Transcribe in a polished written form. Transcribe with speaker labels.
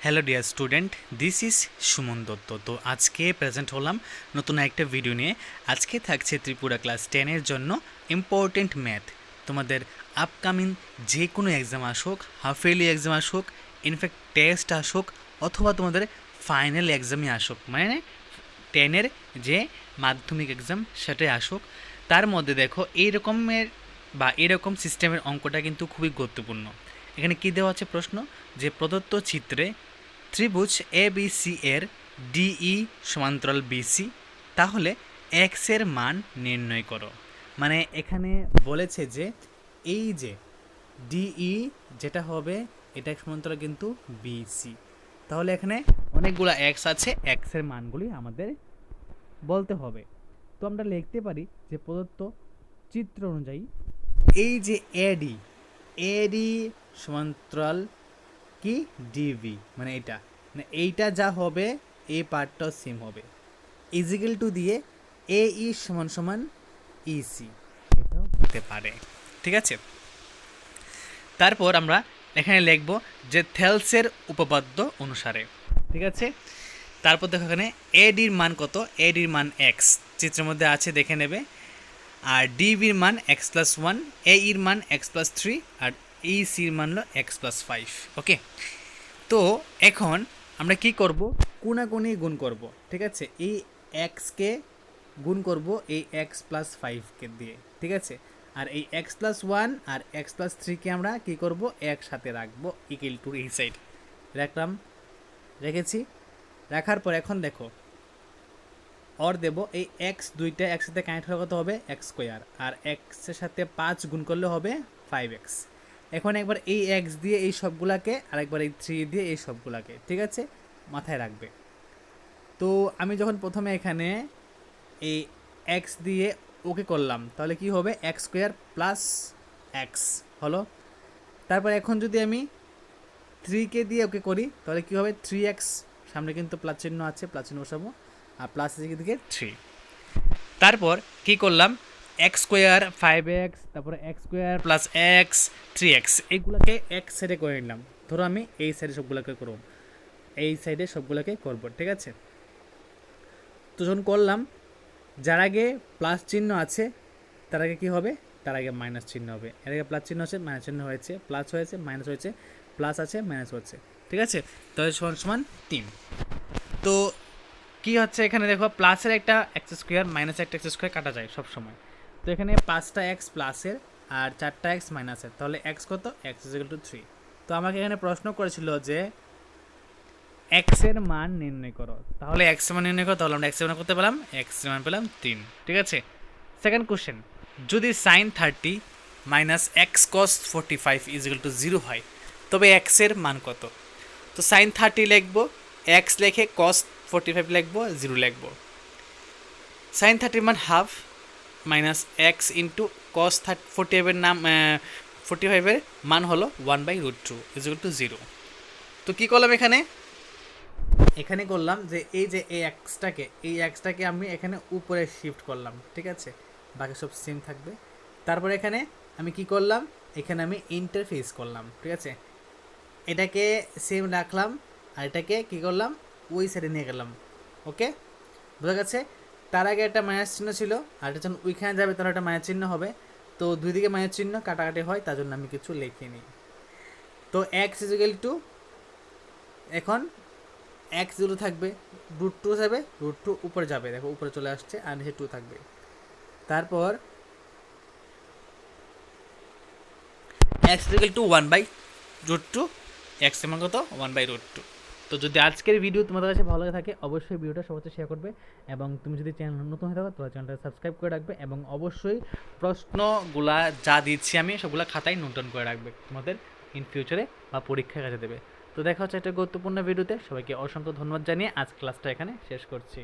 Speaker 1: Hello dear student, this is Suman Dutta. তো আজকে present হলাম নতুন একটা ভিডিও নিয়ে। আজকে থাকছে ত্রিপুরা ক্লাস 10-এর জন্য ইম্পর্টেন্ট ম্যাথ। তোমাদের আপকামিং যে কোনো এক্সাম আসুক, হাফ ইয়ারলি এক্সাম আসুক, ইনফ্যাক্ট টেস্ট আসুক, অথবা তোমাদের ফাইনাল এক্সামই আসুক, মানে 10-এর যে মাধ্যমিক এক্সাম সেটাই আসুক, তার মধ্যে দেখো এই রকমের বা এরকম সিস্টেমের অঙ্কটা কিন্তু খুবই গুরুত্বপূর্ণ। এখানে কী দেওয়া আছে প্রশ্ন, যে প্রদত্ত চিত্রে ত্রিভুজ এ বি সি এর ডিই সমান্তরাল বিসি, তাহলে এক্স এর মান নির্ণয় করো। মানে এখানে বলেছে যে এই যে ডিই যেটা হবে এটা সমান্তরাল কিন্তু বিসি, তাহলে এখানে অনেকগুলো এক্স আছে, এক্স এর মানগুলি আমাদের বলতে হবে। তো আমরা লিখতে পারি যে প্রদত্ত চিত্র অনুযায়ী এই যে এডি এডি সমান্তরাল কি ডিভি, মানে এটা, মানে এইটা যা হবে এই পার্টটাও সেম হবে, ইজিক্যাল টু দিয়ে এ ই সমান সমান ইসি, এটাও হতে পারে। ঠিক আছে, তারপর আমরা এখানে লিখব যে থেলসের উপপাদ্য অনুসারে। ঠিক আছে, তারপর দেখো এখানে এডির মান কত, এডির মান এক্স চিত্রের মধ্যে আছে, দেখে নেবে। আর ডিবির মান এক্স প্লাস ওয়ান, এ ইর মান এক্স প্লাস থ্রি, আর ই সির মান হলো এক্স প্লাস ফাইভ। ওকে, তো এখন আমরা কি করব, কোনাকুনি গুণ করব। ঠিক আছে, এই এক্সকে গুণ করব এই এক্স প্লাস ফাইভকে দিয়ে। ঠিক আছে, আর এই এক্স প্লাস ওয়ান আর এক্স প্লাস থ্রিকে আমরা কী করব, একসাথে রাখবো ইকুয়াল টু এই সাইড রাখলাম, রেখেছি। রাখার পর এখন দেখো অর দেব, এই এক্স দুইটা একসাথে কানেক্ট হলে কত হবে এক্স স্কোয়ার, আর এক্সের সাথে 5 গুণ করলে হবে 5x। এখন একবার এই এক্স দিয়ে এই সবগুলাকে, আর একবার এই 3 দিয়ে এই সবগুলাকে, ঠিক আছে, মাথায় রাখবে। তো আমি যখন প্রথমে এখানে এই এক্স দিয়ে ওকে করলাম, তাহলে কি হবে এক্স স্কোয়ার প্লাস এক্স হলো। তারপর এখন যদি আমি 3কে দিয়ে ওকে করি, তাহলে কি হবে 3x, সামনে কিন্তু প্লাস চিহ্ন আছে, প্লাস চিহ্ন বসাবো, আর প্লাস দিকে 3। তারপর কি করলাম, এক্স স্কোয়ার 5x, তারপরে x square plus x 3x, এইগুলোকে এক সাইডে করে নিলাম। ধরো আমি এই সাইডে সবগুলোকে করব, এই সাইডে সবগুলোকে করব। ঠিক আছে, তো যখন করলাম, যার আগে প্লাস চিহ্ন আছে তার আগে কী হবে, তার আগে মাইনাস চিহ্ন হবে। এর আগে প্লাস চিহ্ন আছে, মাইনাস চিহ্ন হয়েছে, প্লাস হয়েছে, মাইনাস হয়েছে, প্লাস আছে, মাইনাস হচ্ছে। ঠিক আছে, তাহলে সমান সমান 3। তো কি হচ্ছে এখানে দেখো, প্লাসের একটা এক্স স্কোয়ার মাইনাস একটা এক্স স্কোয়ার কাটা যায় সব সময়। তো এখানে 5টা এক্স প্লাসের আর 4টা এক্স মাইনাসের, তাহলে এক্স কত, এক্স ইকুয়াল টু 3। তো আমাকে এখানে প্রশ্ন করেছিল যে এক্স এর মান নির্ণয় করো, তাহলে এক্স এর মান নির্ণয় করো, তাহলে আমরা এক্স এর মান করতে পেলাম, এক্স এর মান পেলাম 3। ঠিক আছে, সেকেন্ড কোশ্চেন, যদি sin 30 minus x cos 45 equal to 0 হয়, তবে এক্স এর মান কত। তো sin 30 লিখবো, এক্স লিখে কস 45 লিখবো, 0 লিখবো। sin 30 মান half minus x into cos 45-এর নাম 45-এর মান হলো 1/√2 ইকুয়াল টু 0। তো কী করলাম এখানে করলাম যে এই যে এই এক্সটাকে আমি এখানে উপরে শিফট করলাম। ঠিক আছে, বাকি সব সেম থাকবে। তারপর এখানে আমি কি করলাম, এখানে আমি ইন্টারফেস করলাম। ঠিক আছে, এটাকে সেম রাখলাম, আর এটাকে কি করলাম ওই সাইডে নিয়ে গেলাম। ওকে, বোঝা গেছে। তার আগে একটা মাইনাস চিহ্ন ছিল, আর এটা যখন ওইখানে যাবে তাহলে একটা মাইনাস চিহ্ন হবে। তো দুই দিকে মাইনাস চিহ্ন কাটাকাটি হয়, তার জন্য আমি কিছু লিখিনি। তো এক্স ইকুয়াল টু, এখন এক্স 0 থাকবে, √2 যাবে, √2 উপরে যাবে, দেখো উপরে চলে আসছে, আর নিচে 2 থাকবে। তারপর এক্স ইকুয়াল টু 1/√2, এক্স এর মান কত 1/√2। তো যদি আজকের ভিডিও তোমাদের কাছে ভালো লাগে থাকে, অবশ্যই ভিডিওটা সবার সাথে শেয়ার করবে, এবং তুমি যদি চ্যানেল নতুন হয়ে থাকো তাহলে চ্যানেলটা সাবস্ক্রাইব করে রাখবে, এবং অবশ্যই প্রশ্নগুলা যা দিচ্ছি আমি সবগুলো খাতায় নোট ডাউন করে রাখবে তোমাদের ইন ফিউচারে বা পরীক্ষায় কাজে দেবে। তো দেখা হচ্ছে একটা গুরুত্বপূর্ণ ভিডিওতে, সবাইকে অসংখ্য ধন্যবাদ জানিয়ে আজ ক্লাসটা এখানে শেষ করছি।